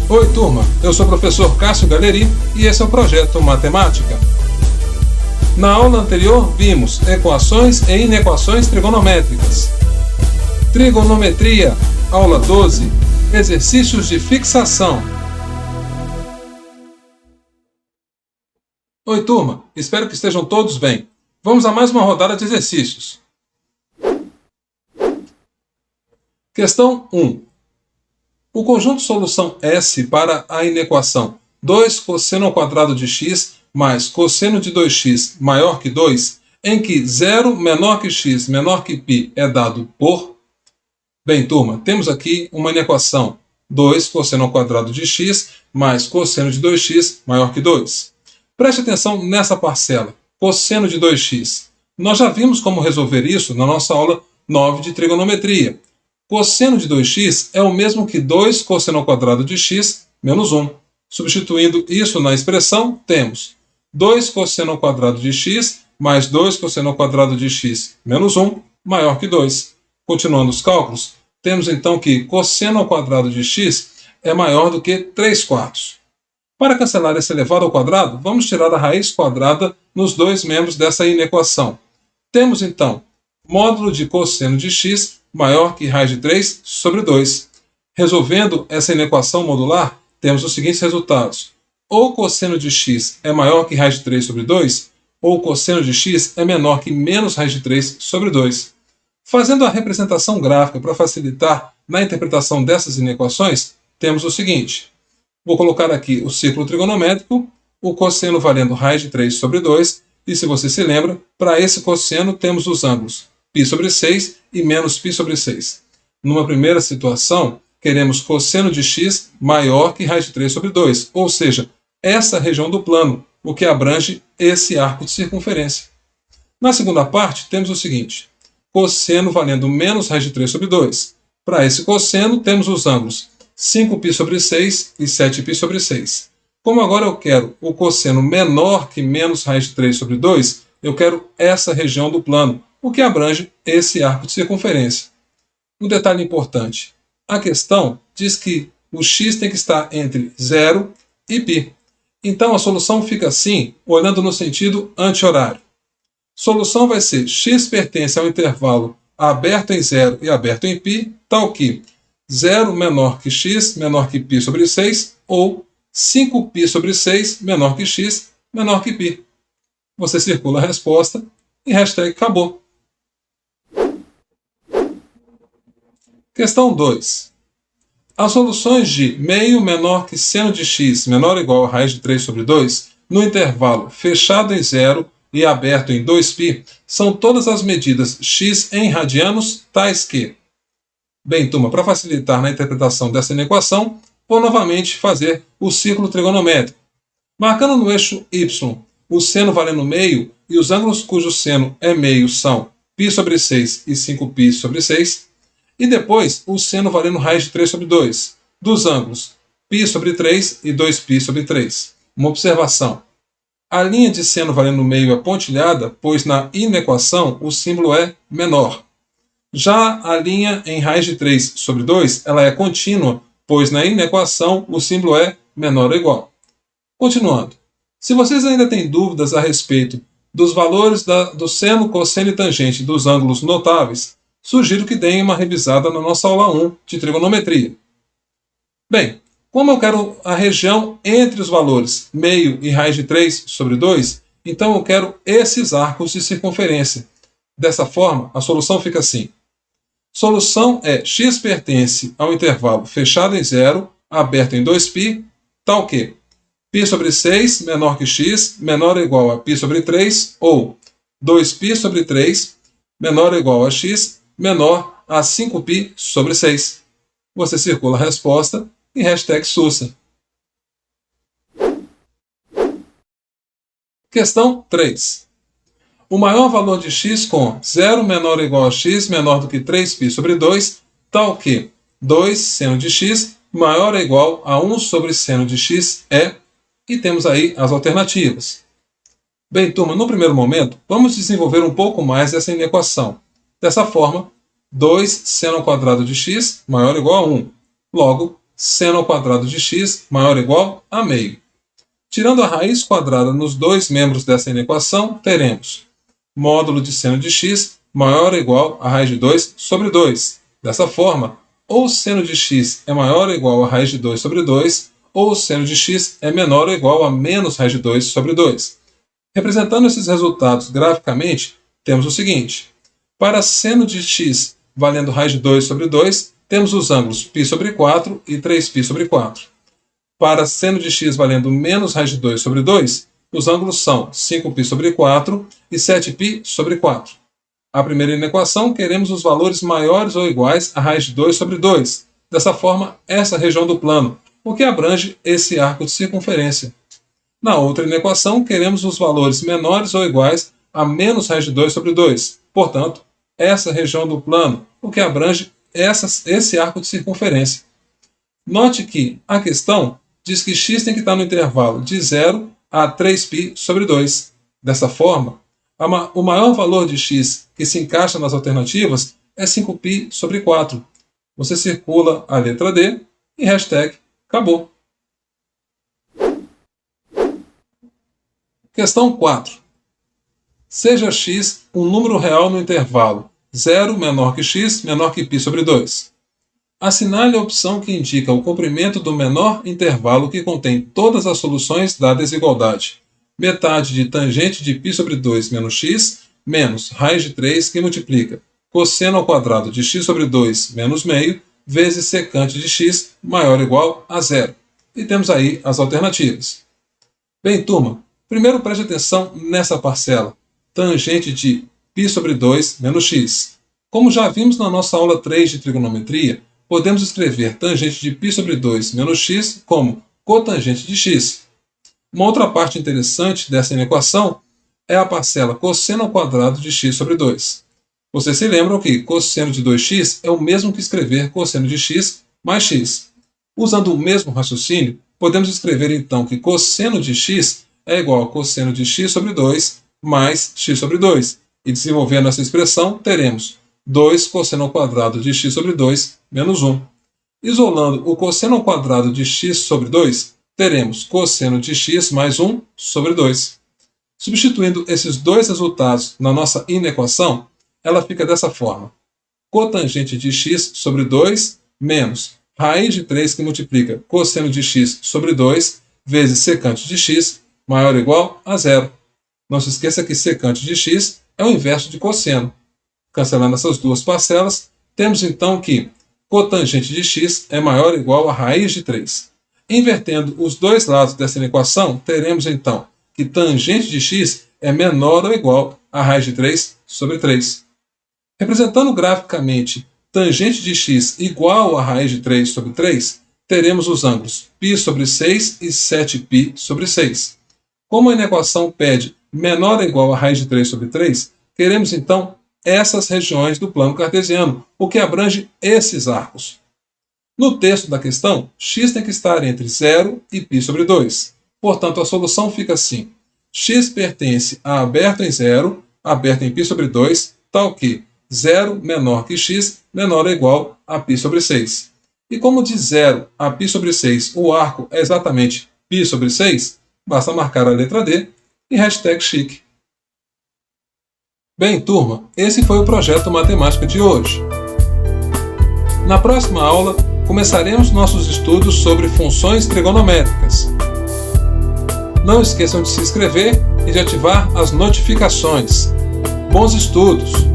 Oi, turma! Eu sou o professor Cássio Galeri e esse é o Projeto Matemática. Na aula anterior, vimos equações e inequações trigonométricas. Trigonometria, aula 12, exercícios de fixação. Oi, turma! Espero que estejam todos bem. Vamos a mais uma rodada de exercícios. Questão 1. O conjunto solução S para a inequação 2 cosseno ao quadrado de x mais cosseno de 2x maior que 2, em que 0 menor que x menor que π é dado por... Bem, turma, temos aqui uma inequação 2 cosseno ao quadrado de x mais cosseno de 2x maior que 2. Preste atenção nessa parcela, cosseno de 2x. Nós já vimos como resolver isso na nossa aula 9 de trigonometria. Cosseno de 2x é o mesmo que 2 cosseno ao quadrado de x menos 1. Substituindo isso na expressão, temos 2 cosseno ao quadrado de x mais 2 cosseno ao quadrado de x menos 1 maior que 2. Continuando os cálculos, temos então que cosseno ao quadrado de x é maior do que 3/4. Para cancelar esse elevado ao quadrado, vamos tirar a raiz quadrada nos dois membros dessa inequação. Temos então módulo de cosseno de x maior que raiz de 3 sobre 2. Resolvendo essa inequação modular, temos os seguintes resultados. Ou cosseno de x é maior que raiz de 3 sobre 2, ou cosseno de x é menor que menos raiz de 3 sobre 2. Fazendo a representação gráfica para facilitar na interpretação dessas inequações, temos o seguinte. Vou colocar aqui o círculo trigonométrico, o cosseno valendo raiz de 3 sobre 2, e se você se lembra, para esse cosseno temos os ângulos π sobre 6 e menos π sobre 6. Numa primeira situação, queremos cosseno de x maior que raiz de 3 sobre 2, ou seja, essa região do plano, o que abrange esse arco de circunferência. Na segunda parte, temos o seguinte, cosseno valendo menos raiz de 3 sobre 2. Para esse cosseno, temos os ângulos 5π sobre 6 e 7π sobre 6. Como agora eu quero o cosseno menor que menos raiz de 3 sobre 2, eu quero essa região do plano, o que abrange esse arco de circunferência. Um detalhe importante. A questão diz que o x tem que estar entre 0 e π. Então a solução fica assim, olhando no sentido anti-horário. Solução vai ser x pertence ao intervalo aberto em 0 e aberto em π, tal que 0 menor que x menor que π sobre 6 ou 5π sobre 6 menor que x menor que π. Você circula a resposta e hashtag acabou. Questão 2. As soluções de meio menor que seno de x menor ou igual a raiz de 3 sobre 2 no intervalo fechado em 0 e aberto em 2π são todas as medidas x em radianos tais que... Bem, turma, para facilitar na interpretação dessa inequação, vou novamente fazer o círculo trigonométrico. Marcando no eixo y o seno valendo meio e os ângulos cujo seno é meio são π sobre 6 e 5π sobre 6, e depois o seno valendo raiz de 3 sobre 2, dos ângulos π sobre 3 e 2π sobre 3. Uma observação. A linha de seno valendo meio é pontilhada, pois na inequação o símbolo é menor. Já a linha em raiz de 3 sobre 2 ela é contínua, pois na inequação o símbolo é menor ou igual. Continuando. Se vocês ainda têm dúvidas a respeito dos valores do seno, cosseno e tangente dos ângulos notáveis, sugiro que deem uma revisada na nossa aula 1 de trigonometria. Bem, como eu quero a região entre os valores meio e raiz de 3 sobre 2, então eu quero esses arcos de circunferência. Dessa forma, a solução fica assim. Solução é x pertence ao intervalo fechado em 0, aberto em 2π, tal que π sobre 6 menor que x menor ou igual a π sobre 3, ou 2π sobre 3 menor ou igual a x menor a 5π sobre 6. Você circula a resposta e hashtag Sussa. Questão 3. O maior valor de x com 0 menor ou igual a x menor do que 3π sobre 2, tal que 2 seno de x maior ou igual a 1 sobre seno de x é... E temos aí as alternativas. Bem, turma, no primeiro momento, vamos desenvolver um pouco mais essa inequação. Dessa forma, 2 seno ao quadrado de x maior ou igual a 1. Logo, seno ao quadrado de x maior ou igual a meio. Tirando a raiz quadrada nos dois membros dessa inequação, teremos módulo de seno de x maior ou igual a raiz de 2 sobre 2. Dessa forma, ou seno de x é maior ou igual a raiz de 2 sobre 2, ou o seno de x é menor ou igual a menos raiz de 2 sobre 2. Representando esses resultados graficamente, temos o seguinte. Para seno de x valendo raiz de 2 sobre 2, temos os ângulos π sobre 4 e 3π sobre 4. Para seno de x valendo menos raiz de 2 sobre 2, os ângulos são 5π sobre 4 e 7π sobre 4. A primeira inequação, queremos os valores maiores ou iguais a raiz de 2 sobre 2. Dessa forma, essa região do plano, o que abrange esse arco de circunferência. Na outra inequação, queremos os valores menores ou iguais a menos raiz de 2 sobre 2. Portanto, essa região do plano, o que abrange esse arco de circunferência. Note que a questão diz que x tem que estar no intervalo de 0 a 3π sobre 2. Dessa forma, o maior valor de x que se encaixa nas alternativas é 5π sobre 4. Você circula a letra D e hashtag acabou. Questão 4. Seja x um número real no intervalo 0 menor que x menor que π sobre 2. Assinale a opção que indica o comprimento do menor intervalo que contém todas as soluções da desigualdade. Metade de tangente de π sobre 2 menos x menos raiz de 3 que multiplica cosseno ao quadrado de x sobre 2 menos meio vezes secante de x maior ou igual a 0. E temos aí as alternativas. Bem, turma, primeiro preste atenção nessa parcela, tangente de π sobre 2 menos x. Como já vimos na nossa aula 3 de trigonometria, podemos escrever tangente de π sobre 2 menos x como cotangente de x. Uma outra parte interessante dessa inequação é a parcela cosseno ao quadrado de x sobre 2. Vocês se lembram que cosseno de 2x é o mesmo que escrever cosseno de x mais x. Usando o mesmo raciocínio, podemos escrever então que cosseno de x é igual a cosseno de x sobre 2 mais x sobre 2. E desenvolvendo essa expressão, teremos 2 cosseno ao quadrado de x sobre 2 menos 1. Isolando o cosseno ao quadrado de x sobre 2, teremos cosseno de x mais 1 sobre 2. Substituindo esses dois resultados na nossa inequação, ela fica dessa forma. Cotangente de x sobre 2 menos raiz de 3 que multiplica cosseno de x sobre 2 vezes secante de x maior ou igual a 0. Não se esqueça que secante de x é o inverso de cosseno. Cancelando essas duas parcelas, temos então que cotangente de x é maior ou igual a raiz de 3. Invertendo os dois lados dessa equação, teremos então que tangente de x é menor ou igual a raiz de 3 sobre 3. Representando graficamente tangente de x igual a raiz de 3 sobre 3, teremos os ângulos π sobre 6 e 7π sobre 6. Como a inequação pede menor ou igual a raiz de 3 sobre 3, queremos então essas regiões do plano cartesiano, o que abrange esses arcos. No texto da questão, x tem que estar entre 0 e π sobre 2. Portanto, a solução fica assim. X pertence a aberto em 0, aberto em π sobre 2, tal que 0 menor que x menor ou igual a π sobre 6. E como de 0 a π sobre 6 o arco é exatamente π sobre 6, basta marcar a letra D e hashtag chique. Bem, turma, esse foi o projeto matemático de hoje. Na próxima aula, começaremos nossos estudos sobre funções trigonométricas. Não esqueçam de se inscrever e de ativar as notificações. Bons estudos!